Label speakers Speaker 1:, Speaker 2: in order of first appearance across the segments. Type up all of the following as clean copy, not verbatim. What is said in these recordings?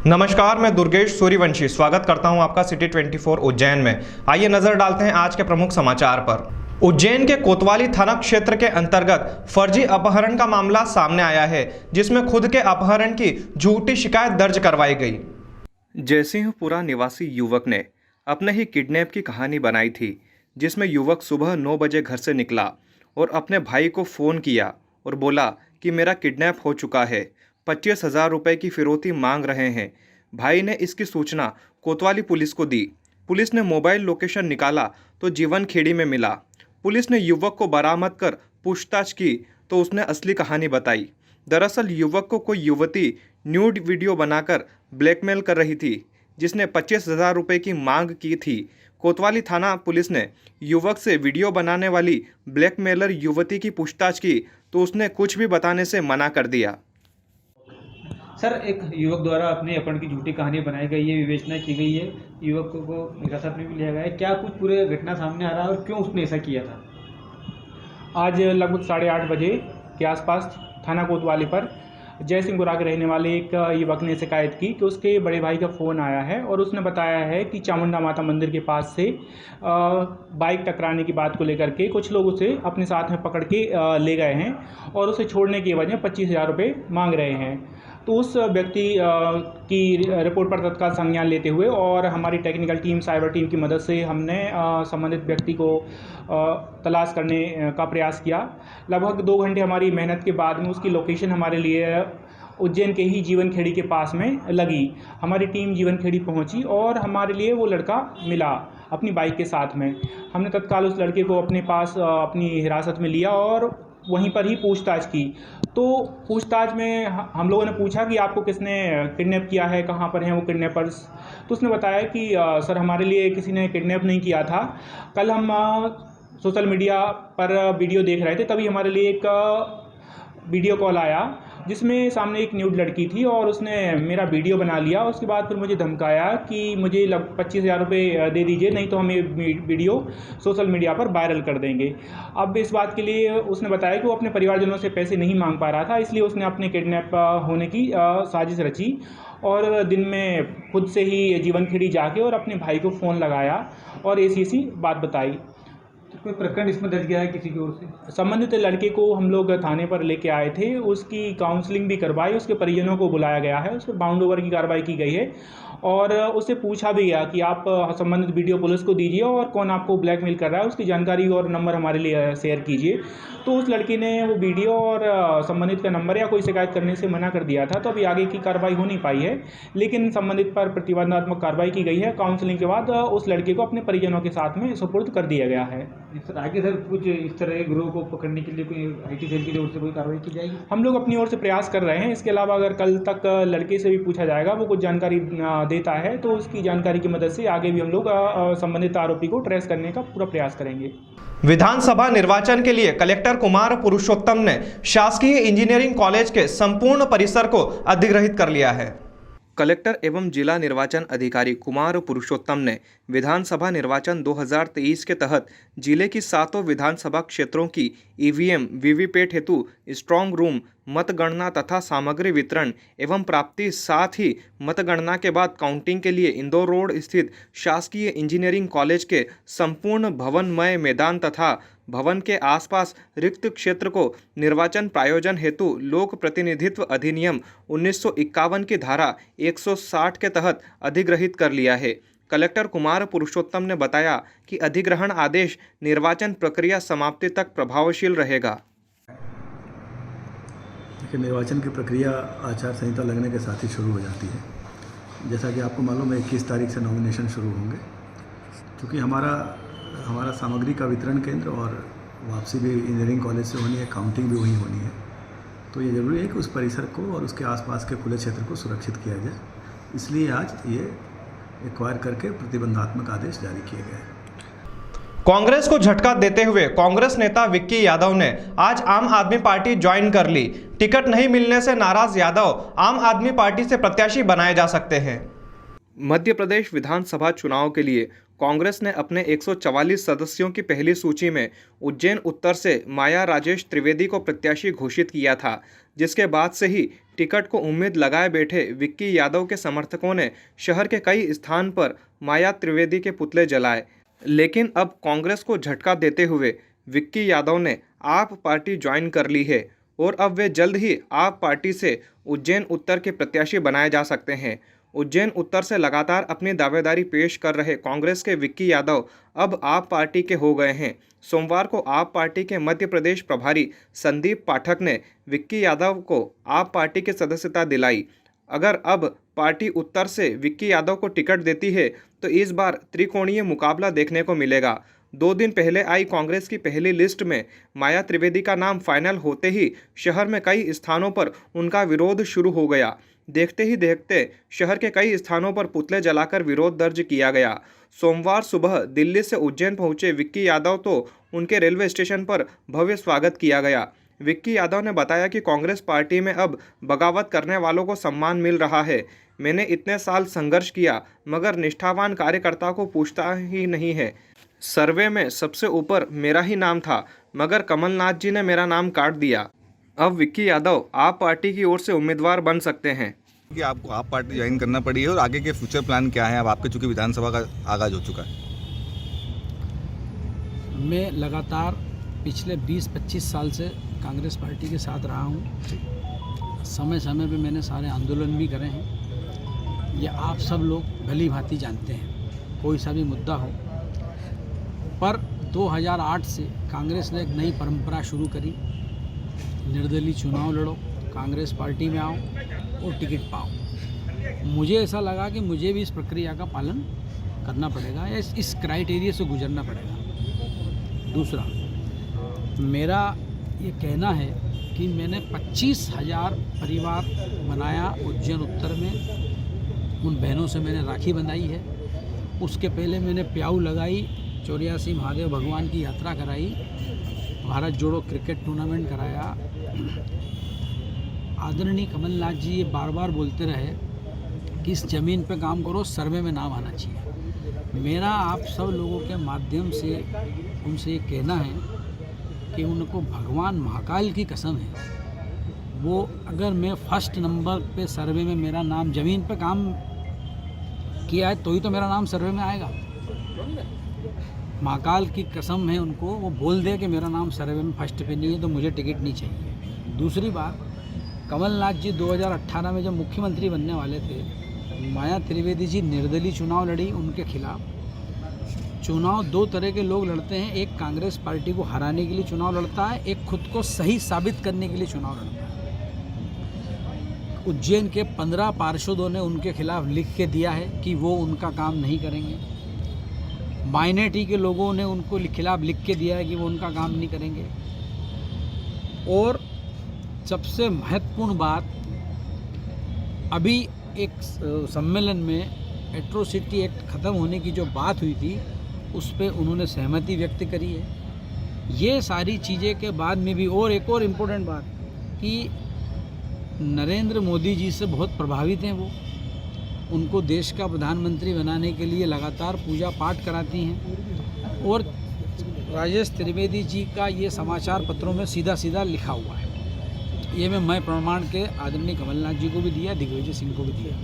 Speaker 1: नमस्कार, मैं दुर्गेश सूर्यवंशी स्वागत करता हूं आपका सिटी 24 उज्जैन में। आइए नजर डालते हैं आज के प्रमुख समाचार पर। उज्जैन के कोतवाली थाना क्षेत्र के अंतर्गत फर्जी अपहरण का मामला सामने आया है, जिसमें खुद के अपहरण की झूठी शिकायत दर्ज करवाई गई।
Speaker 2: जयसिंहपुरा निवासी युवक ने अपने ही किडनैप की कहानी बनाई थी, जिसमें युवक सुबह 9 बजे घर से निकला और अपने भाई को फ़ोन किया और बोला कि मेरा किडनैप हो चुका है, 25,000 रुपये की फिरौती मांग रहे हैं। भाई ने इसकी सूचना कोतवाली पुलिस को दी। पुलिस ने मोबाइल लोकेशन निकाला तो जीवन खेड़ी में मिला। पुलिस ने युवक को बरामद कर पूछताछ की तो उसने असली कहानी बताई। दरअसल युवक को कोई युवती न्यूड वीडियो बनाकर ब्लैकमेल कर रही थी, जिसने 25,000 रुपये की मांग की थी। कोतवाली थाना पुलिस ने युवक से वीडियो बनाने वाली ब्लैकमेलर युवती की पूछताछ की तो उसने कुछ भी बताने से मना कर दिया।
Speaker 3: सर, एक युवक द्वारा अपने अपहरण की झूठी कहानी बनाई गई है, विवेचना की गई है, युवक को हिरासत में भी लिया गया है। क्या कुछ पूरे घटना सामने आ रहा है और क्यों उसने ऐसा किया था?
Speaker 4: आज लगभग 8:30 बजे के आसपास थाना कोतवाली पर जयसिंहपुरा के रहने वाले एक युवक ने शिकायत की कि उसके बड़े भाई का फ़ोन आया है और उसने बताया है कि चामुंडा माता मंदिर के पास से बाइक टकराने की बात को लेकर के कुछ लोग उसे अपने साथ में पकड़ के ले गए हैं और उसे छोड़ने की वजह 25,000 रुपये मांग रहे हैं। तो उस व्यक्ति की रिपोर्ट पर तत्काल संज्ञान लेते हुए और हमारी टेक्निकल टीम, साइबर टीम की मदद से हमने संबंधित व्यक्ति को तलाश करने का प्रयास किया। लगभग 2 घंटे हमारी मेहनत के बाद में उसकी लोकेशन हमारे लिए उज्जैन के ही जीवन खेड़ी के पास में लगी। हमारी टीम जीवन खेड़ी पहुंची और हमारे लिए वो लड़का मिला अपनी बाइक के साथ में। हमने तत्काल उस लड़के को अपने पास अपनी हिरासत में लिया और वहीं पर ही पूछताछ की। तो पूछताछ में हम लोगों ने पूछा कि आपको किसने किडनैप किया है, कहाँ पर हैं वो किडनैपर्स। तो उसने बताया कि सर, हमारे लिए किसी ने किडनैप नहीं किया था। कल हम सोशल मीडिया पर वीडियो देख रहे थे, तभी हमारे लिए एक वीडियो कॉल आया जिसमें सामने एक न्यूड लड़की थी और उसने मेरा वीडियो बना लिया। उसके बाद फिर मुझे धमकाया कि मुझे 25,000 रुपये दे दीजिए, नहीं तो हम ये वीडियो सोशल मीडिया पर वायरल कर देंगे। अब इस बात के लिए उसने बताया कि वो अपने परिवारजनों से पैसे नहीं मांग पा रहा था, इसलिए उसने अपने किडनैप होने की साजिश रची और दिन में खुद से ही जीवन खेड़ी जाके और अपने भाई को फ़ोन लगाया और ऐसी बात बताई।
Speaker 3: कोई प्रकरण इसमें दर्ज किया है किसी की ओर से?
Speaker 4: संबंधित लड़के को हम लोग थाने पर लेके आए थे, उसकी काउंसलिंग भी करवाई, उसके परिजनों को बुलाया गया है, उस पर बाउंड ओवर की कार्रवाई की गई है और उससे पूछा भी गया कि आप संबंधित वीडियो पुलिस को दीजिए और कौन आपको ब्लैकमेल कर रहा है उसकी जानकारी और नंबर हमारे लिए शेयर कीजिए। तो उस लड़की ने वो वीडियो और संबंधित का नंबर या कोई शिकायत करने से मना कर दिया था। तो अभी आगे की कार्रवाई हो नहीं पाई है, लेकिन संबंधित पर प्रतिबंधात्मक कार्रवाई की गई है। काउंसलिंग के बाद उस लड़के को अपने परिजनों के साथ में सुपुर्द कर दिया गया है।
Speaker 3: सर, आगे सर कुछ इस तरह के गिरोह को पकड़ने के लिए कोई IT सेल की ओर से कोई कार्रवाई की जाएगी?
Speaker 4: हम लोग अपनी ओर से प्रयास कर रहे हैं। इसके अलावा अगर कल तक लड़के से भी पूछा जाएगा, वो कुछ जानकारी देता है, तो उसकी जानकारी की मदद से आगे भी हम लोग संबंधित आरोपी को ट्रेस करने का पूरा प्रयास करेंगे।
Speaker 1: विधानसभा निर्वाचन के लिए कलेक्टर कुमार पुरुषोत्तम ने शासकीय इंजीनियरिंग कॉलेज के संपूर्ण परिसर को अधिग्रहित कर लिया है।
Speaker 2: कलेक्टर एवं जिला निर्वाचन अधिकारी कुमार पुरुषोत्तम ने विधानसभा निर्वाचन 2023 के तहत जिले की 7 विधानसभा क्षेत्रों की EVM वीवीपैट हेतु स्ट्रांग रूम, मतगणना तथा सामग्री वितरण एवं प्राप्ति, साथ ही मतगणना के बाद काउंटिंग के लिए इंदौर रोड स्थित शासकीय इंजीनियरिंग कॉलेज के संपूर्ण भवनमय मैदान तथा भवन के आसपास रिक्त क्षेत्र को निर्वाचन प्रायोजन हेतु लोक प्रतिनिधित्व अधिनियम 1951 की धारा 160 के तहत अधिग्रहित कर लिया है। कलेक्टर कुमार पुरुषोत्तम ने बताया कि अधिग्रहण आदेश निर्वाचन प्रक्रिया समाप्ति तक प्रभावशील रहेगा।
Speaker 5: देखिए, निर्वाचन की प्रक्रिया आचार संहिता लगने के साथ ही शुरू हो जाती है। जैसा कि आपको मालूम है, 21 तारीख से नॉमिनेशन शुरू होंगे। क्योंकि हमारा सामग्री का वितरण केंद्र और वापसी भी इंजीनियरिंग कॉलेज से होनी है, काउंटिंग भी वहीं होनी है, तो ये ज़रूरी है कि उस परिसर को और उसके आसपास के खुले क्षेत्र को सुरक्षित किया जाए। इसलिए आज ये एक्वायर करके प्रतिबंधात्मक आदेश जारी किए गए हैं।
Speaker 1: कांग्रेस को झटका देते हुए कांग्रेस नेता विक्की यादव ने आज आम आदमी पार्टी ज्वाइन कर ली। टिकट नहीं मिलने से नाराज यादव आम आदमी पार्टी से प्रत्याशी बनाए जा सकते हैं।
Speaker 2: मध्य प्रदेश विधानसभा चुनाव के लिए कांग्रेस ने अपने 144 सदस्यों की पहली सूची में उज्जैन उत्तर से माया राजेश त्रिवेदी को प्रत्याशी घोषित किया था, जिसके बाद से ही टिकट को उम्मीद लगाए बैठे विक्की यादव के समर्थकों ने शहर के कई स्थान पर माया त्रिवेदी के पुतले जलाए। लेकिन अब कांग्रेस को झटका देते हुए विक्की यादव ने आप पार्टी ज्वाइन कर ली है और अब वे जल्द ही आप पार्टी से उज्जैन उत्तर के प्रत्याशी बनाए जा सकते हैं। उज्जैन उत्तर से लगातार अपनी दावेदारी पेश कर रहे कांग्रेस के विक्की यादव अब आप पार्टी के हो गए हैं। सोमवार को आप पार्टी के मध्य प्रदेश प्रभारी संदीप पाठक ने विक्की यादव को आप पार्टी की सदस्यता दिलाई। अगर अब पार्टी उत्तर से विक्की यादव को टिकट देती है तो इस बार त्रिकोणीय मुकाबला देखने को मिलेगा। 2 दिन पहले आई कांग्रेस की पहली लिस्ट में माया त्रिवेदी का नाम फाइनल होते ही शहर में कई स्थानों पर उनका विरोध शुरू हो गया। देखते ही देखते शहर के कई स्थानों पर पुतले जलाकर विरोध दर्ज किया गया। सोमवार सुबह दिल्ली से उज्जैन पहुंचे विक्की यादव तो उनके रेलवे स्टेशन पर भव्य स्वागत किया गया। विक्की यादव ने बताया कि कांग्रेस पार्टी में अब बगावत करने वालों को सम्मान मिल रहा है। मैंने इतने साल संघर्ष किया मगर निष्ठावान कार्यकर्ता को पूछता ही नहीं है। सर्वे में सबसे ऊपर मेरा ही नाम था मगर कमलनाथ जी ने मेरा नाम काट दिया। अब विक्की यादव आप पार्टी की ओर से उम्मीदवार बन सकते हैं।
Speaker 6: कि आपको आप पार्टी ज्वाइन करना पड़ी है और आगे के फ्यूचर प्लान क्या है? अब आपके चूंकि विधानसभा का आगाज हो चुका है।
Speaker 7: मैं लगातार पिछले 20-25 साल से कांग्रेस पार्टी के साथ रहा हूँ। समय समय पे मैंने सारे आंदोलन भी करे हैं। ये आप सब लोग भली भांति जानते हैं, कोई सा भी मुद्दा हो। पर 2008 से कांग्रेस ने एक नई परंपरा शुरू करी, निर्दलीय चुनाव लड़ो, कांग्रेस पार्टी में आओ और टिकट पाओ। मुझे ऐसा लगा कि मुझे भी इस प्रक्रिया का पालन करना पड़ेगा या इस क्राइटेरिया से गुजरना पड़ेगा। दूसरा, मेरा ये कहना है कि मैंने 25,000 परिवार बनाया उज्जैन उत्तर में। उन बहनों से मैंने राखी बंधाई है। उसके पहले मैंने प्याऊ लगाई, 84 महादेव भगवान की यात्रा कराई, भारत जोड़ो क्रिकेट टूर्नामेंट कराया। आदरणीय कमलनाथ जी ये बार बार बोलते रहे कि इस ज़मीन पे काम करो, सर्वे में नाम आना चाहिए। मेरा आप सब लोगों के माध्यम से उनसे ये कहना है कि उनको भगवान महाकाल की कसम है, वो अगर मैं फर्स्ट नंबर पे सर्वे में मेरा नाम ज़मीन पे काम किया है तो ही तो मेरा नाम सर्वे में आएगा। महाकाल की कसम है उनको, वो बोल दे कि मेरा नाम सर्वे में फर्स्ट पे नहीं है तो मुझे टिकट नहीं चाहिए। दूसरी बात, कमलनाथ जी 2018 में जब मुख्यमंत्री बनने वाले थे, माया त्रिवेदी जी निर्दलीय चुनाव लड़ी, उनके खिलाफ। चुनाव 2 तरह के लोग लड़ते हैं, एक कांग्रेस पार्टी को हराने के लिए चुनाव लड़ता है, एक खुद को सही साबित करने के लिए चुनाव लड़ता है। उज्जैन के 15 पार्षदों ने उनके खिलाफ लिख के दिया है कि वो उनका काम नहीं करेंगे। माइनॉरिटी के लोगों ने उनको खिलाफ लिख के दिया है कि वो उनका काम नहीं करेंगे। और सबसे महत्वपूर्ण बात, अभी एक सम्मेलन में एट्रोसिटी एक्ट ख़त्म होने की जो बात हुई थी उस पर उन्होंने सहमति व्यक्त करी है। ये सारी चीज़ें के बाद में भी, और एक और इम्पोर्टेंट बात कि नरेंद्र मोदी जी से बहुत प्रभावित हैं वो, उनको देश का प्रधानमंत्री बनाने के लिए लगातार पूजा पाठ कराती हैं। और राजेश त्रिवेदी जी का ये समाचार पत्रों में सीधा सीधा लिखा हुआ है। ये मैं प्रमाण के आदरणीय कमलनाथ जी को भी दिया, दिग्विजय सिंह को भी दिया।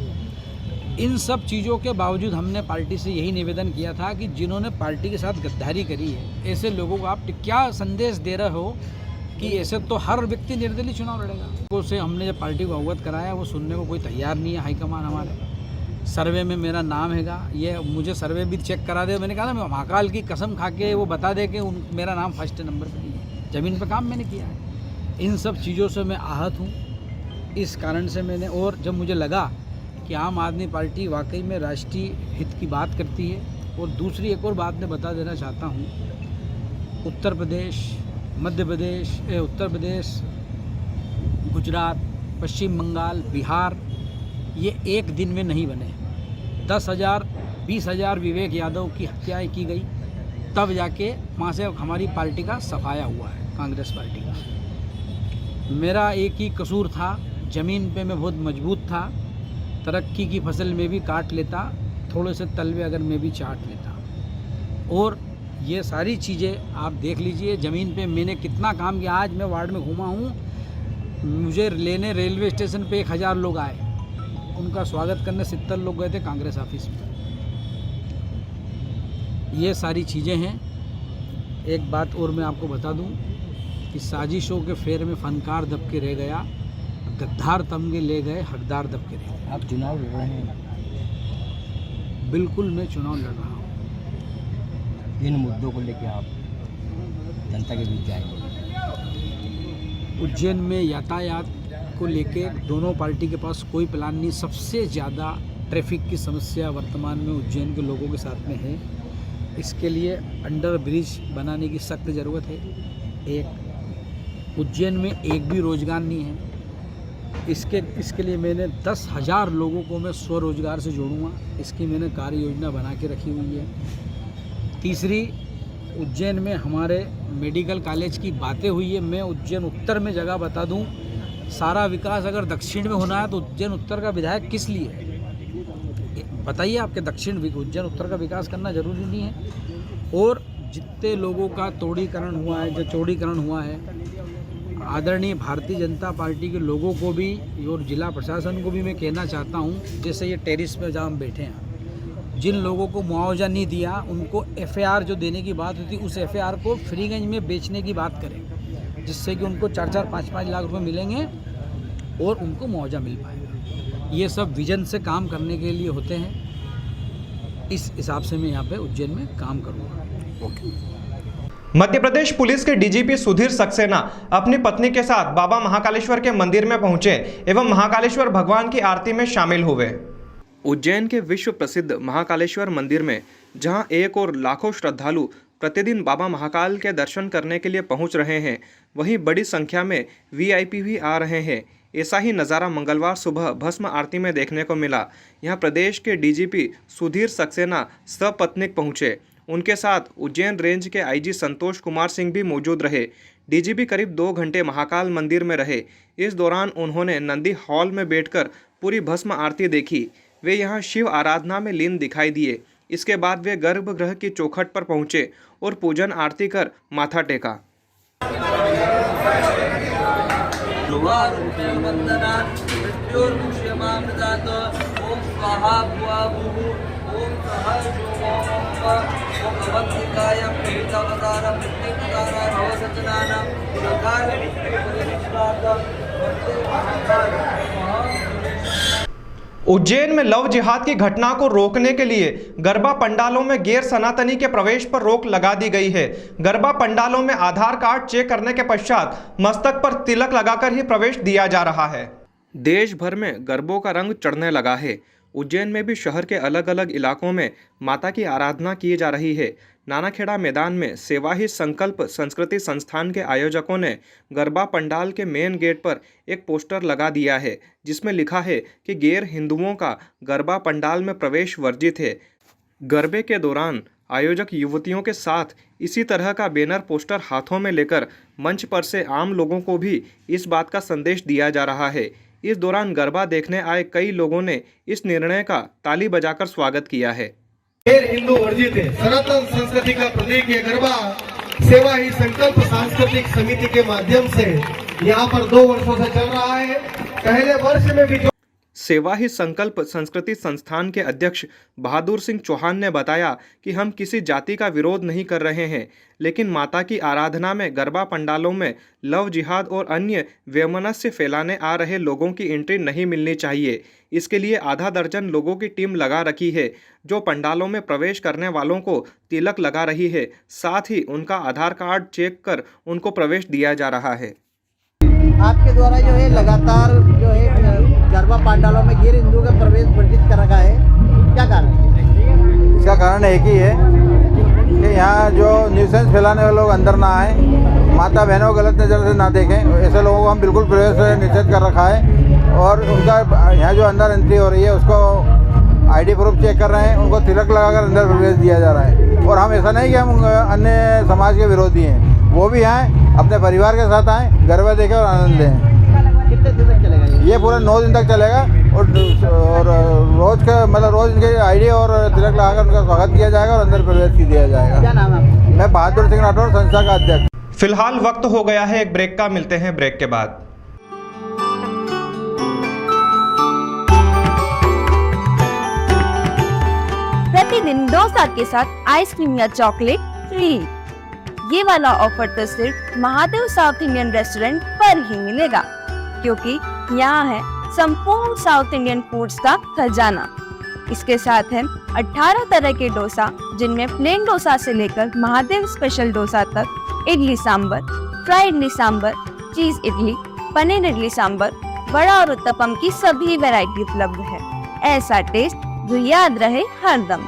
Speaker 7: इन सब चीज़ों के बावजूद हमने पार्टी से यही निवेदन किया था कि जिन्होंने पार्टी के साथ गद्दारी करी है, ऐसे लोगों को आप क्या संदेश दे रहे हो कि ऐसे तो हर व्यक्ति निर्दलीय चुनाव लड़ेगा। उसे हमने जब पार्टी को अवगत कराया, वो सुनने को कोई तैयार नहीं है। हाईकमान हमारे सर्वे में मेरा नाम हैगा, ये मुझे सर्वे भी चेक करा दे। मैंने कहा ना, महाकाल की कसम खा के वो बता दे कि मेरा नाम फर्स्ट नंबर पर नहीं है, ज़मीन पर काम मैंने किया है। इन सब चीज़ों से मैं आहत हूँ। इस कारण से मैंने, और जब मुझे लगा कि आम आदमी पार्टी वाकई में राष्ट्रीय हित की बात करती है। और दूसरी एक और बात मैं बता देना चाहता हूँ, उत्तर प्रदेश, मध्य प्रदेश, उत्तर प्रदेश, गुजरात, पश्चिम बंगाल, बिहार, ये एक दिन में नहीं बने। 10,000 20,000 विवेक यादव की हत्याएं की गई, तब जाके वहाँ से हमारी पार्टी का सफाया हुआ है, कांग्रेस पार्टी का। मेरा एक ही कसूर था, ज़मीन पे मैं बहुत मजबूत था, तरक्की की फसल में भी काट लेता, थोड़े से तलवे अगर मैं भी चाट लेता। और ये सारी चीज़ें आप देख लीजिए, ज़मीन पे मैंने कितना काम किया। आज मैं वार्ड में घूमा हूँ, मुझे लेने रेलवे स्टेशन पे 1000 लोग आए, उनका स्वागत करने 70 लोग गए थे कांग्रेस ऑफिस में। ये सारी चीज़ें हैं। एक बात और मैं आपको बता दूं कि साजिशों के फेर में फनकार दब के रह गया, गद्दार तमगे ले गए, हकदार दब के रह गए।
Speaker 8: आप चुनाव लड़ रहे हैं?
Speaker 7: बिल्कुल मैं चुनाव लड़ रहा हूँ।
Speaker 8: इन मुद्दों को लेकर आप जनता के बीच जाएंगे?
Speaker 7: उज्जैन में यातायात को लेके दोनों पार्टी के पास कोई प्लान नहीं। सबसे ज़्यादा ट्रैफिक की समस्या वर्तमान में उज्जैन के लोगों के साथ में है। इसके लिए अंडर ब्रिज बनाने की सख्त ज़रूरत है। एक उज्जैन में एक भी रोज़गार नहीं है। इसके लिए मैंने 10,000 लोगों को मैं स्वरोजगार से जोड़ूंगा। इसकी मैंने कार्य योजना बना के रखी हुई है। तीसरी, उज्जैन में हमारे मेडिकल कॉलेज की बातें हुई है। मैं उज्जैन उत्तर में जगह बता दूं, सारा विकास अगर दक्षिण में होना है तो उज्जैन उत्तर का विधायक किस लिए है बताइए। आपके दक्षिण उज्जैन उत्तर का विकास करना जरूरी नहीं है। और जितने लोगों का तोड़ीकरण हुआ है, जो चौड़ीकरण हुआ है, आदरणीय भारतीय जनता पार्टी के लोगों को भी और जिला प्रशासन को भी मैं कहना चाहता हूं, जैसे ये टेरिस पे जहाँ हम बैठे हैं, जिन लोगों को मुआवजा नहीं दिया उनको FAR जो देने की बात होती, उस FAR को फ्रीगंज में बेचने की बात करें, जिससे कि उनको 4-4, 5-5 लाख रुपए मिलेंगे और उनको मुआवजा मिल पाएगा। ये सब विजन से काम करने के लिए होते हैं। इस हिसाब से मैं यहाँ पे उज्जैन में काम करूँगा।
Speaker 1: मध्य प्रदेश पुलिस के डीजीपी सुधीर सक्सेना अपनी पत्नी के साथ बाबा महाकालेश्वर के मंदिर में पहुंचे एवं महाकालेश्वर भगवान की आरती में शामिल हुए।
Speaker 2: उज्जैन के विश्व प्रसिद्ध महाकालेश्वर मंदिर में जहां एक और लाखों श्रद्धालु प्रतिदिन बाबा महाकाल के दर्शन करने के लिए पहुंच रहे हैं, वहीं बड़ी संख्या में VIP भी आ रहे हैं। ऐसा ही नज़ारा मंगलवार सुबह भस्म आरती में देखने को मिला। यहां प्रदेश के डीजीपी सुधीर सक्सेना सपत्नीक पहुंचे। उनके साथ उज्जैन रेंज के IG संतोष कुमार सिंह भी मौजूद रहे। डीजीपी करीब 2 घंटे महाकाल मंदिर में रहे। इस दौरान उन्होंने नंदी हॉल में बैठकर पूरी भस्म आरती देखी। वे यहां शिव आराधना में लीन दिखाई दिए। इसके बाद वे गर्भगृह की चौखट पर पहुंचे और पूजन आरती कर माथा टेका।
Speaker 1: उज्जैन में लव जिहाद की घटना को रोकने के लिए गरबा पंडालों में गैर सनातनी के प्रवेश पर रोक लगा दी गई है। गरबा पंडालों में आधार कार्ड चेक करने के पश्चात मस्तक पर तिलक लगाकर ही प्रवेश दिया जा रहा है।
Speaker 2: देश भर में गरबों का रंग चढ़ने लगा है। उज्जैन में भी शहर के अलग अलग इलाकों में माता की आराधना की जा रही है। नानाखेड़ा मैदान में सेवा ही संकल्प संस्कृति संस्थान के आयोजकों ने गरबा पंडाल के मेन गेट पर एक पोस्टर लगा दिया है, जिसमें लिखा है कि गैर हिंदुओं का गरबा पंडाल में प्रवेश वर्जित है। गरबे के दौरान आयोजक युवतियों के साथ इसी तरह का बैनर पोस्टर हाथों में लेकर मंच पर से आम लोगों को भी इस बात का संदेश दिया जा रहा है। इस दौरान गरबा देखने आए कई लोगों ने इस निर्णय का ताली बजाकर स्वागत किया है।
Speaker 9: गैर हिंदू वर्जित है। सनातन संस्कृति का प्रतीक ये गरबा सेवा ही संकल्प सांस्कृतिक समिति के माध्यम से यहाँ पर 2 वर्षों से चल रहा है। पहले वर्ष में भी
Speaker 2: सेवा ही संकल्प संस्कृति संस्थान के अध्यक्ष बहादुर सिंह चौहान ने बताया कि हम किसी जाति का विरोध नहीं कर रहे हैं, लेकिन माता की आराधना में गरबा पंडालों में लव जिहाद और अन्य वैमनस्य फैलाने आ रहे लोगों की एंट्री नहीं मिलनी चाहिए। इसके लिए आधा दर्जन लोगों की टीम लगा रखी है, जो पंडालों में प्रवेश करने वालों को तिलक लगा रही है। साथ ही उनका आधार कार्ड चेक कर उनको प्रवेश दिया जा रहा है।
Speaker 10: आपके द्वारा जो है लगातार जो है गरबा पंडालों में गैर हिंदुओं का प्रवेश वर्जित कर रखा है, क्या कारण है?
Speaker 11: इसका कारण एक ही है कि यहाँ जो न्यूसेंस फैलाने वाले लोग अंदर ना आए, माता बहनों को गलत नज़र से ना देखें। ऐसे लोगों को हम बिल्कुल प्रवेश निषेध कर रखा है और उनका यहाँ जो अंदर एंट्री हो रही है उसको ID प्रूफ चेक कर रहे हैं, उनको तिलक लगाकर अंदर प्रवेश दिया जा रहा है। और हम ऐसा नहीं कि हम अन्य समाज के विरोधी हैं, वो भी आएँ, अपने परिवार के साथ आएँ, गरबा देखें और आनंद लें।
Speaker 10: कितने दिन तक चलेगा
Speaker 11: ये पूरा 9 दिन तक चलेगा और रोज का मतलब रोज इनके आईडी और तिलक लगाकर उनका स्वागत किया जाएगा और अंदर प्रवेश की दिया जाएगा।
Speaker 10: क्या नाम है आपका?
Speaker 11: मैं बहादुर सिंह राठौर, संस्था का अध्यक्ष।
Speaker 1: फिलहाल वक्त हो गया है एक ब्रेक का, मिलते हैं ब्रेक के बाद।
Speaker 12: प्रतिदिन डोसा के साथ आइसक्रीम या चॉकलेट फ्री। ये वाला ऑफर तो सिर्फ महादेव साउथ इंडियन रेस्टोरेंट पर ही मिलेगा, क्योंकि यहाँ है संपूर्ण साउथ इंडियन फूड्स का खजाना। इसके साथ है 18 तरह के डोसा, जिनमें प्लेन डोसा से लेकर महादेव स्पेशल डोसा तक, इडली सांबर, फ्राई इडली सांबर, चीज इडली, पनीर इडली सांबर, वड़ा और उत्तपम की सभी वैरायटी उपलब्ध है। ऐसा टेस्ट जो याद रहे हरदम।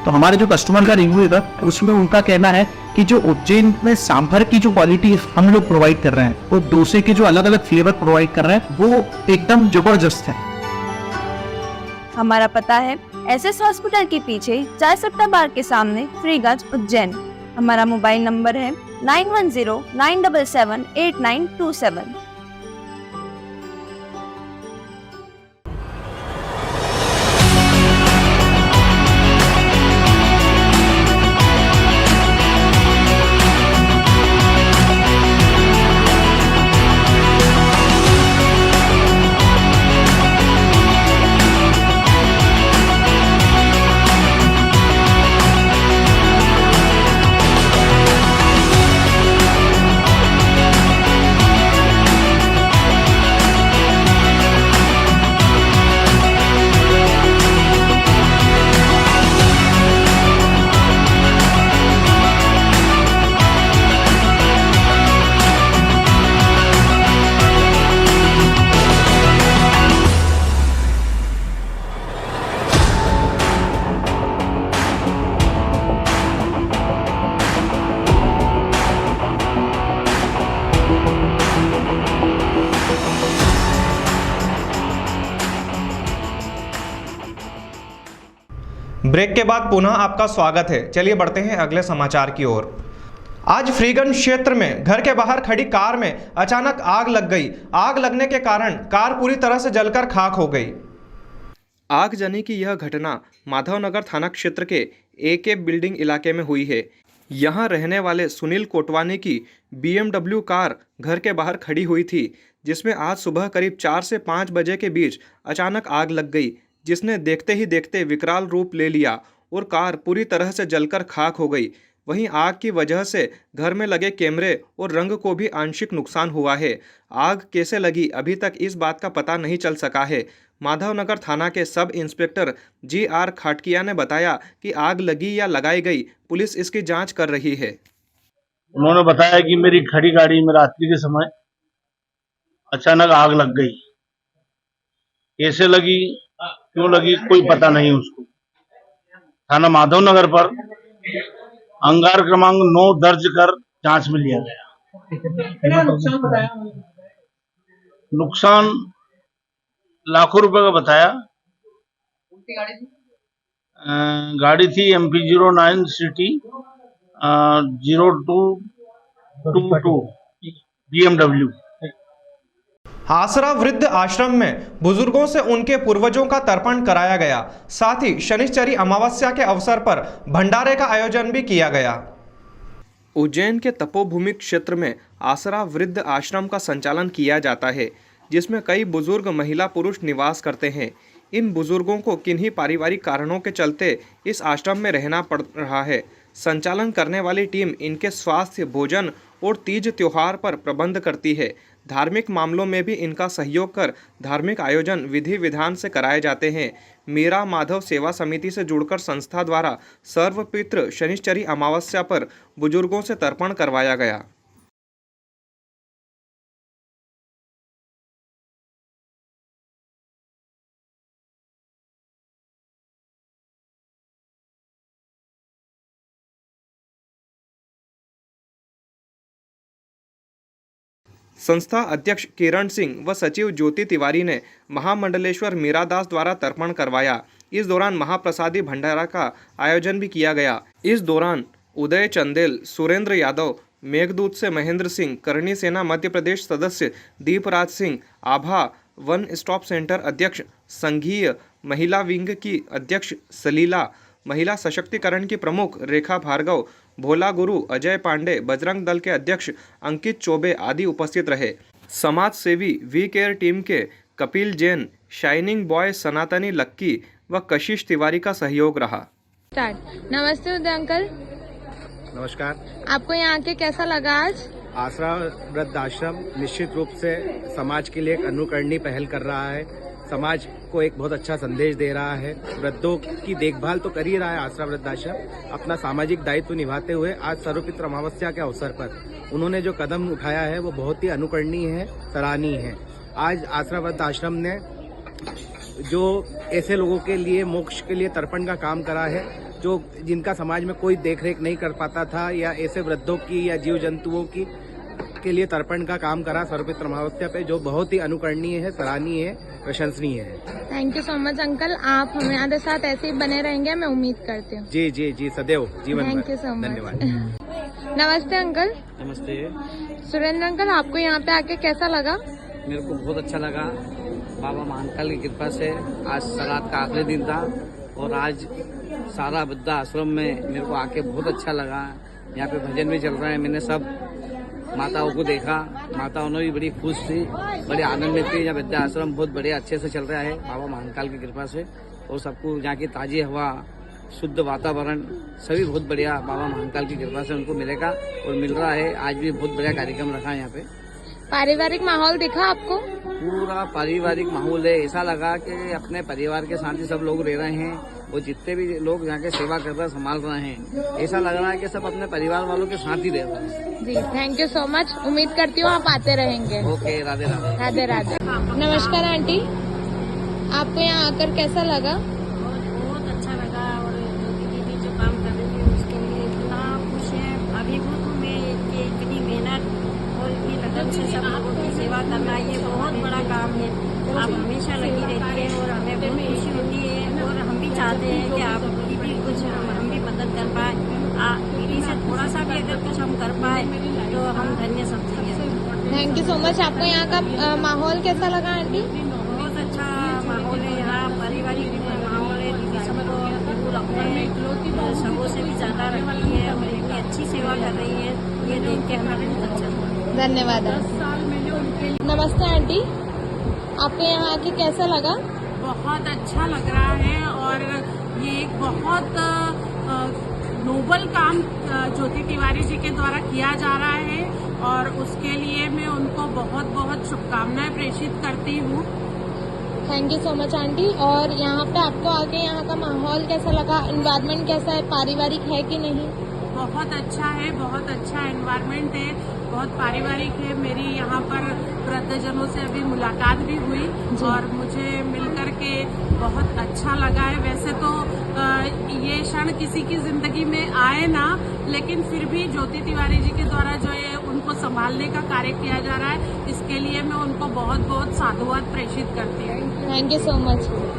Speaker 13: तो हमारे जो कस्टमर का रिव्यू था उसमें उनका कहना है कि जो उज्जैन में सांभर की जो क्वालिटी हम लोग प्रोवाइड कर रहे हैं, वो डोसे के जो अलग अलग फ्लेवर प्रोवाइड कर रहे हैं, वो एकदम जबरदस्त है।
Speaker 12: हमारा पता है एसएस हॉस्पिटल के पीछे चाय सट्टा बार के सामने, फ्रीगंज, उज्जैन। हमारा मोबाइल नंबर है 9109778927।
Speaker 1: ब्रेक के बाद पुनः आपका स्वागत है। चलिए बढ़ते हैं अगले समाचार की ओर। आज फ्रीगंज क्षेत्र में घर के बाहर खड़ी कार में अचानक आग लग गई। आग लगने के कारण कार पूरी तरह से जलकर खाक हो गई।
Speaker 2: आगजनी की यह घटना माधवनगर थाना क्षेत्र के AK बिल्डिंग इलाके में हुई है। यहाँ रहने वाले सुनील कोटवानी की BMW कार घर के बाहर खड़ी हुई थी, जिसमें आज सुबह करीब 4 से 5 बजे के बीच अचानक आग लग गई, जिसने देखते ही देखते विकराल रूप ले लिया और कार पूरी तरह से जलकर खाक हो गई। वहीं आग की वजह से घर में लगे कैमरे और रंग को भी आंशिक नुकसान हुआ है। आग कैसे लगी अभी तक इस बात का पता नहीं चल सका है। माधवनगर थाना के सब इंस्पेक्टर GR खाटकिया ने बताया कि आग लगी या लगाई गई, पुलिस इसकी जांच कर रही है।
Speaker 14: उन्होंने बताया कि मेरी खड़ी गाड़ी में रात्रि के समय अचानक आग लग गई। कैसे लगी, क्यों लगी, कोई पता नहीं उसको। थाना माधवनगर पर अंगार क्रमांक 9 दर्ज कर जांच में लिया गया। नुकसान लाखों रुपए का बताया। गाड़ी थी MP09 CT 0222 BMW।
Speaker 1: आसरा वृद्ध आश्रम में बुजुर्गों से उनके पूर्वजों का तर्पण कराया गया। साथ ही शनिश्चरी अमावस्या के अवसर पर भंडारे का आयोजन भी किया गया।
Speaker 2: उज्जैन के तपोभूमि क्षेत्र में आसरा वृद्ध आश्रम का संचालन किया जाता है, जिसमें कई बुजुर्ग महिला पुरुष निवास करते हैं। इन बुजुर्गों को किन्हीं पारिवारिक कारणों के चलते इस आश्रम में रहना पड़ रहा है। संचालन करने वाली टीम इनके स्वास्थ्य, भोजन और तीज त्योहार पर प्रबंध करती है। धार्मिक मामलों में भी इनका सहयोग कर धार्मिक आयोजन विधि विधान से कराए जाते हैं। मीरा माधव सेवा समिति से जुड़कर संस्था द्वारा सर्वपितृ शनिश्चरी अमावस्या पर बुजुर्गों से तर्पण करवाया गया। संस्था अध्यक्ष किरण सिंह व सचिव ज्योति तिवारी ने महामंडलेश्वर मीरादास द्वारा तर्पण करवाया। इस दौरान महाप्रसादी भंडारा का आयोजन भी किया गया। इस दौरान उदय चंदेल, सुरेंद्र यादव, मेघदूत से महेंद्र सिंह, करणी सेना मध्य प्रदेश सदस्य दीपराज सिंह, आभा वन स्टॉप सेंटर अध्यक्ष, संघीय महिला विंग की अध्यक्ष सलीला, महिला सशक्तिकरण की प्रमुख रेखा भार्गव, भोला गुरु, अजय पांडे, बजरंग दल के अध्यक्ष अंकित चौबे आदि उपस्थित रहे। समाज सेवी वी केयर टीम के कपिल जैन, शाइनिंग बॉय सनातनी लक्की व कशिश तिवारी का सहयोग रहा।
Speaker 15: नमस्ते उदय अंकल।
Speaker 16: नमस्कार।
Speaker 15: आपको यहाँ के कैसा लगा आज?
Speaker 16: आसरा वृद्धाश्रम निश्चित रूप से समाज के लिए एक अनुकरणीय पहल कर रहा है। समाज को एक बहुत अच्छा संदेश दे रहा है। वृद्धों की देखभाल तो कर ही रहा है आसरा वृद्धाश्रम। अपना सामाजिक दायित्व निभाते हुए आज सर्वपितृ अमावस्या के अवसर पर उन्होंने जो कदम उठाया है वो बहुत ही अनुकरणीय है, सराहनीय है। आज आसरा वृद्धाश्रम ने जो ऐसे लोगों के लिए मोक्ष के लिए तर्पण का काम करा है, जो जिनका समाज में कोई देखरेख नहीं कर पाता था, या ऐसे वृद्धों की या जीव जंतुओं की के लिए तर्पण का काम करा सर्वपितृ अमावस्या पे, जो बहुत ही अनुकरणीय है, सराहनीय है, प्रशंसनीय है।
Speaker 15: Thank you so much uncle. आप हमारे साथ ऐसे ही बने रहेंगे, मैं उम्मीद करती हूँ।
Speaker 16: जी जी जी, सदैव जीवन भर।
Speaker 15: Thank you so much.
Speaker 16: धन्यवाद।
Speaker 15: नमस्ते अंकल।
Speaker 17: नमस्ते।
Speaker 15: सुरेंद्र अंकल, आपको यहाँ पे आके कैसा लगा?
Speaker 17: मेरे को बहुत अच्छा लगा। बाबा महाकाल की कृपा से आज सरात का आखिरी दिन था और आज सारा वृद्धा आश्रम में मेरे को आके बहुत अच्छा लगा। यहाँ पे भजन भी चल रहा है। मैंने सब माताओं को देखा, माताओं ने भी बड़ी खुश थी, बड़े आनंद में थी। यहाँ वृद्धा आश्रम बहुत बड़े अच्छे से चल रहा है बाबा महाकाल की कृपा से, और सबको यहाँ की ताज़ी हवा, शुद्ध वातावरण सभी बहुत बढ़िया बाबा महाकाल की कृपा से उनको मिलेगा और मिल रहा है। आज भी बहुत बढ़िया कार्यक्रम रखा है यहाँ पे।
Speaker 15: पारिवारिक माहौल दिखा आपको?
Speaker 17: पूरा पारिवारिक माहौल है। ऐसा लगा कि अपने परिवार के साथ ही सब लोग रह रहे हैं और जितने भी लोग यहाँ के सेवा कर रहे हैं, संभाल रहे हैं, ऐसा लग रहा है कि सब अपने परिवार वालों के साथ ही रह रहे हैं।
Speaker 15: जी, थैंक यू सो मच। उम्मीद करती हूँ आप आते रहेंगे।
Speaker 17: ओके, राधे राधे।
Speaker 15: राधे राधे। नमस्कार आंटी, आपको यहाँ आकर कैसा लगा?
Speaker 18: बहुत अच्छा लगा और दीदी जो काम कर रही है उसके लिए इतना खुश है, अभिभूत हूँ मैं कि इतनी मेहनत और इतनी लगन से सब लोगों की सेवा करना ये बहुत बड़ा काम है। आप हमेशा लगी रहती है और हमें बहुत खुशी होती है और हम भी चाहते हैं कि आपकी भी कुछ हम भी मदद कर पाए। दीदी से थोड़ा सा भी अगर कुछ हम कर पाए तो हम धन्य समझेंगे।
Speaker 15: Thank you so much. आपको यहाँ का माहौल कैसा लगा आंटी?
Speaker 18: बहुत अच्छा माहौल है यहाँ, पारिवारिक माहौल है। दीदी सबको बिल्कुल अपने सबों से भी ज़्यादा रखती है और इतनी अच्छी सेवा कर रही है, ये देख के हमें बहुत अच्छा लगा।
Speaker 15: धन्यवाद। नमस्ते आंटी, आपको यहाँ आके कैसा लगा?
Speaker 18: बहुत अच्छा लग रहा है और ये एक बहुत नोबल काम ज्योति तिवारी जी के द्वारा किया जा रहा है और उसके लिए मैं उनको बहुत बहुत शुभकामनाएं प्रेषित करती हूँ।
Speaker 15: Thank you so much aunty. और यहाँ पे आपको आके यहाँ का माहौल कैसा लगा? एनवायरनमेंट कैसा है? पारिवारिक है कि नहीं?
Speaker 18: बहुत अच्छा है, बहुत अच्छा एनवायरनमेंट है, बहुत पारिवारिक है। मेरी यहाँ पर वृद्धजनों से अभी मुलाकात भी हुई और मुझे मिलकर के बहुत अच्छा लगा है। वैसे तो ये क्षण किसी की जिंदगी में आए ना, लेकिन फिर भी ज्योति तिवारी जी के द्वारा जो ये उनको संभालने का कार्य किया जा रहा है, इसके लिए मैं उनको बहुत बहुत साधुवाद प्रेषित करती हूँ।
Speaker 15: Thank you so much.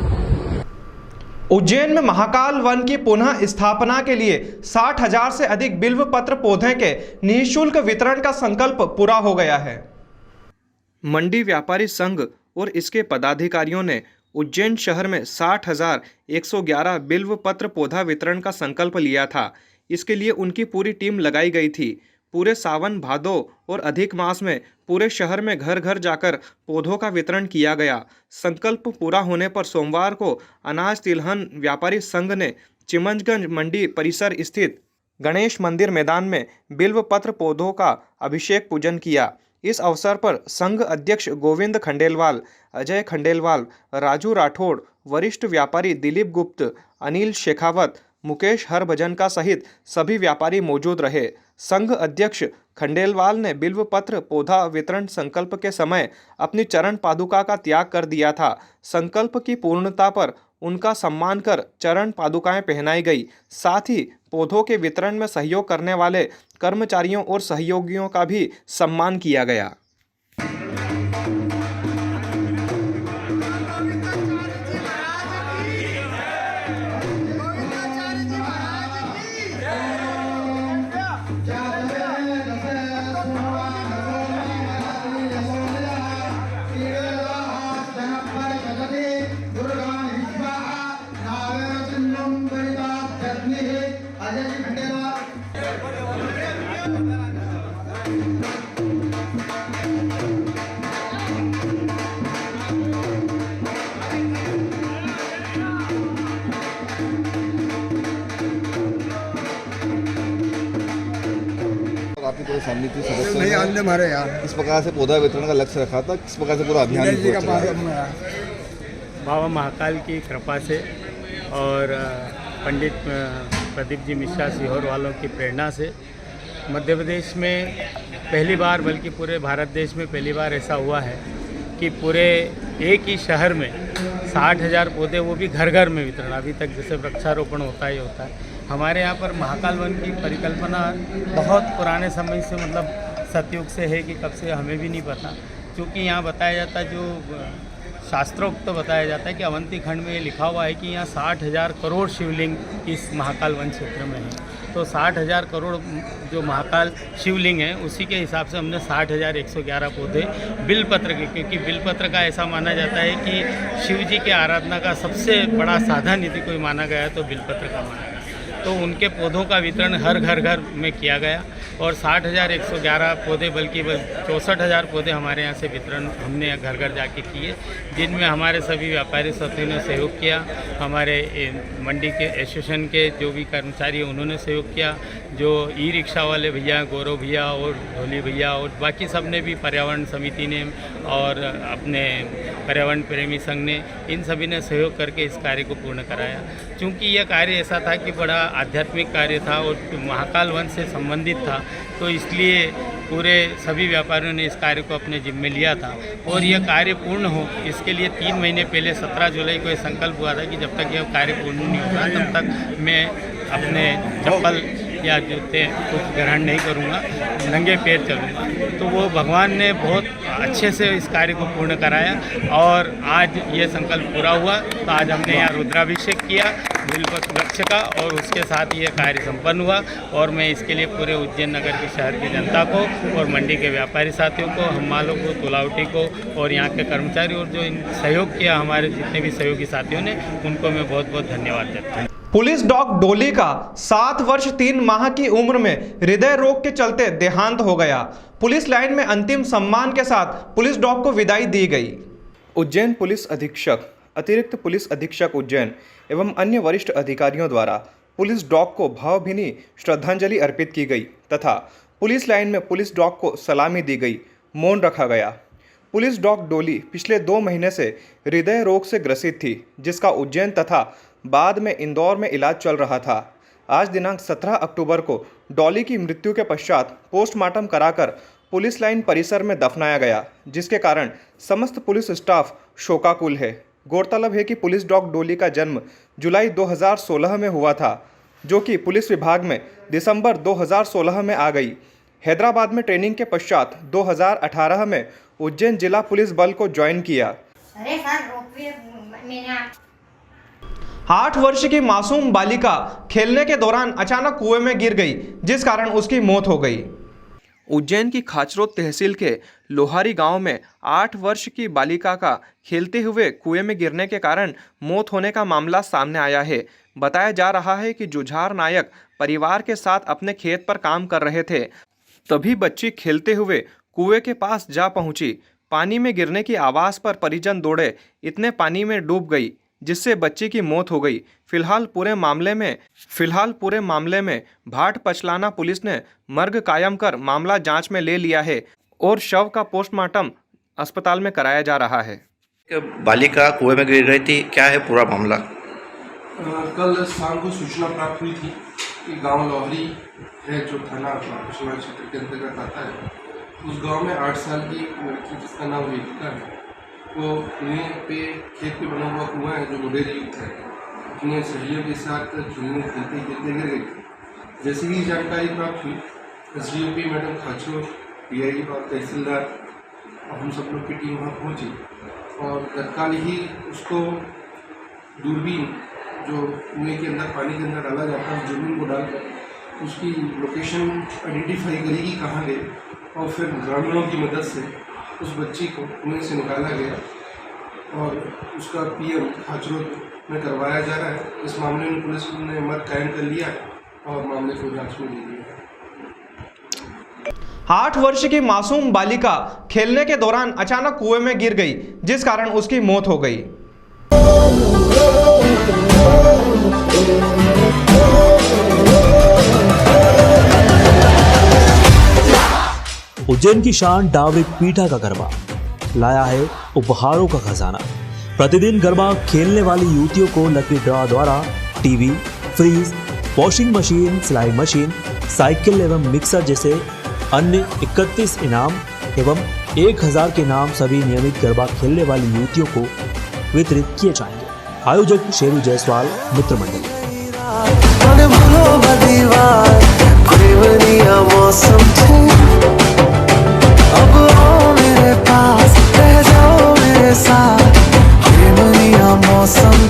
Speaker 1: Ujjain में महाकाल वन की पुनः स्थापना के लिए 60,000 से अधिक बिल्व पत्र पौधे के निःशुल्क वितरण का संकल्प पूरा हो गया है।
Speaker 2: मंडी व्यापारी संघ और इसके पदाधिकारियों ने उज्जैन शहर में 60,111 बिल्व पत्र पौधा वितरण का संकल्प लिया था। इसके लिए उनकी पूरी टीम लगाई गई थी। पूरे सावन, भादो और अधिक मास में पूरे शहर में घर घर जाकर पौधों का वितरण किया गया। संकल्प पूरा होने पर सोमवार को अनाज तिलहन व्यापारी संघ ने चिमंजगंज मंडी परिसर स्थित गणेश मंदिर मैदान में बिल्व पत्र पौधों का अभिषेक पूजन किया। इस अवसर पर संघ अध्यक्ष गोविंद खंडेलवाल, अजय खंडेलवाल, राजू राठौड़, वरिष्ठ व्यापारी दिलीप गुप्त, अनिल शेखावत, मुकेश हरभजन का सहित सभी व्यापारी मौजूद रहे। संघ अध्यक्ष खंडेलवाल ने बिल्व पत्र पौधा वितरण संकल्प के समय अपनी चरण पादुका का त्याग कर दिया था। संकल्प की पूर्णता पर उनका सम्मान कर चरण पादुकाएं पहनाई गई। साथ ही पौधों के वितरण में सहयोग करने वाले कर्मचारियों और सहयोगियों का भी सम्मान किया गया।
Speaker 6: आपकी पूरी समिति सदस्य नहीं आने हमारे यार इस प्रकार से पौधा वितरण का लक्ष्य रखा था, किस प्रकार से पूरा अभियान
Speaker 19: बाबा महाकाल की कृपा से और पंडित प्रदीप जी मिश्रा सीहोर वालों की प्रेरणा से मध्य प्रदेश में पहली बार, बल्कि पूरे भारत देश में पहली बार ऐसा हुआ है कि पूरे एक ही शहर में 60,000 पौधे, वो भी घर घर में वितरण। अभी तक जैसे वृक्षारोपण होता ही होता है। हमारे यहाँ पर महाकाल वन की परिकल्पना बहुत पुराने समय से, मतलब सतयुग से है कि कब से हमें भी नहीं पता, क्योंकि यहाँ बताया जाता है, जो शास्त्रोक्त तो बताया जाता है कि अवंती खंड में ये लिखा हुआ है कि यहाँ 60,000 करोड़ शिवलिंग इस महाकाल वन क्षेत्र में है। तो 60,000 करोड़ जो महाकाल शिवलिंग है, उसी के हिसाब से हमने 60,111 पौधे बिलपत्र के, क्योंकि बिलपत्र का ऐसा माना जाता है कि शिव जी के आराधना का सबसे बड़ा साधन यदि कोई माना गया है तो बिलपत्र का माना गया। तो उनके पौधों का वितरण हर घर में किया गया और 60,111 पौधे, बल्कि 64,000 पौधे हमारे यहाँ से वितरण हमने घर घर जाके किए, जिनमें हमारे सभी व्यापारी साथियों ने सहयोग किया। हमारे मंडी के एसोसिएशन के जो भी कर्मचारी हैं उन्होंने सहयोग किया, जो ई रिक्शा वाले भैया, गौरव भैया और ढोली भैया और बाकी सब ने भी, पर्यावरण समिति ने और अपने पर्यावरण प्रेमी संघ ने, इन सभी ने सहयोग करके इस कार्य को पूर्ण कराया। चूँकि यह कार्य ऐसा था कि बड़ा आध्यात्मिक कार्य था और महाकाल वन से संबंधित था, तो इसलिए पूरे सभी व्यापारियों ने इस कार्य को अपने जिम्मे लिया था और यह कार्य पूर्ण हो, इसके लिए 3 महीने पहले 17 जुलाई को यह संकल्प हुआ था कि जब तक यह कार्य पूर्ण नहीं होगा तब तक मैं अपने चप्पल या जूते कुछ ग्रहण नहीं करूँगा, नंगे पैर चलूँगा। तो वो भगवान ने बहुत अच्छे से इस कार्य को पूर्ण कराया और आज ये संकल्प पूरा हुआ। तो आज हमने यहाँ रुद्राभिषेक किया बिलपत्र वृक्ष का और उसके साथ ये कार्य संपन्न हुआ और मैं इसके लिए पूरे उज्जैन नगर की शहर की जनता को और मंडी के व्यापारी साथियों को, हम्मालों को, तुलावटी को और यहाँ के कर्मचारी और जो इन सहयोग किया हमारे जितने भी सहयोगी साथियों ने, उनको मैं बहुत बहुत धन्यवाद देता हूँ।
Speaker 1: पुलिस डॉग डोली का 7 वर्ष 3 माह की उम्र में हृदय रोग के चलते देहांत हो गया। पुलिस लाइन में अंतिम सम्मान के साथ पुलिस डॉग को विदाई दी गई।
Speaker 2: उज्जैन पुलिस अधीक्षक, अतिरिक्त पुलिस अधीक्षक उज्जैन एवं अन्य वरिष्ठ अधिकारियों द्वारा पुलिस डॉग को भावभीनी श्रद्धांजलि अर्पित की गई तथा पुलिस लाइन में पुलिस डॉग को सलामी दी गई, मौन रखा गया। पुलिस डॉग डोली पिछले 2 महीने से हृदय रोग से ग्रसित थी, जिसका उज्जैन तथा बाद में इंदौर में इलाज चल रहा था। आज दिनांक 17 अक्टूबर को डॉली की मृत्यु के पश्चात पोस्टमार्टम कराकर पुलिस लाइन परिसर में दफनाया गया, जिसके कारण समस्त पुलिस स्टाफ शोकाकुल है। गौरतलब है कि पुलिस डॉग डोली का जन्म जुलाई 2016 में हुआ था, जो कि पुलिस विभाग में दिसंबर 2016 में आ गई। हैदराबाद में ट्रेनिंग के पश्चात 2018 में उज्जैन जिला पुलिस बल को ज्वाइन किया।
Speaker 1: 8 वर्ष की मासूम बालिका खेलने के दौरान अचानक कुएं में गिर गई, जिस कारण उसकी मौत हो गई।
Speaker 2: उज्जैन की खाचरोद तहसील के लोहारी गांव में 8 वर्ष की बालिका का खेलते हुए कुएं में गिरने के कारण मौत होने का मामला सामने आया है। बताया जा रहा है कि जुझार नायक परिवार के साथ अपने खेत पर काम कर रहे थे, तभी बच्ची खेलते हुए कुएं के पास जा पहुंची। पानी में गिरने की आवाज़ पर परिजन दौड़े, इतने पानी में डूब गई, जिससे बच्ची की मौत हो गई। फिलहाल पूरे मामले में भाट पचलाना पुलिस ने मर्ग कायम कर मामला जांच में ले लिया है और शव का पोस्टमार्टम अस्पताल में कराया जा रहा है।
Speaker 20: बालिका कुएं में गिर गई थी, क्या है पूरा मामला?
Speaker 21: कल शाम को सूचना प्राप्त हुई थी कि गांव लोहरी है, जो थाना कुशवाहा क्षेत्र के अंतर्गत आता है, उस गांव में 8 साल की एक लड़की जिसका नाम वेदिका है, वो कुएं पे खेत पे बना हुआ कुआं है जो गुडेर युक्त है, अपने सहेलियों के साथ झूलने खेलते खेलते गिर गई थी। जैसे ही जानकारी प्राप्त हुई, SDOP मैडम खाचो, PI और तहसीलदार और हम सब लोग की टीम वहाँ पहुँची और तत्काल ही उसको दूरबीन जो कुएं के अंदर पानी के अंदर डाला जाता है, उस दूरबीन को डालकर उसकी लोकेशन आइडेंटिफाई करेगी कहाँ गए, और फिर ग्रामीणों की मदद से उस बच्ची को कुएं से निकाला गया और उसका PM खाचरोद में करवाया जा रहा है। इस मामले में पुलिस ने मर्ग कायम कर लिया है और मामले को जांच में ले लिया है।
Speaker 1: 8 वर्ष की मासूम बालिका खेलने के दौरान अचानक कुएं में गिर गई, जिस कारण उसकी मौत हो गई।
Speaker 3: उज्जैन की शान डावरी पीठा का गरबा लाया है उपहारों का खजाना। प्रतिदिन गरबा खेलने वाली युवतियों को लकी ड्रॉ द्वारा टीवी, फ्रीज, वॉशिंग मशीन, सिलाई मशीन, साइकिल एवं मिक्सर जैसे अन्य 31 इनाम एवं 1000 के इनाम सभी नियमित गरबा खेलने वाली युवतियों को वितरित किए जाएंगे। आयोजक शेरू जायसवाल मित्र मंडल।
Speaker 22: अब आओ मेरे पास, रह जाओ मेरे साथ, ये मौसम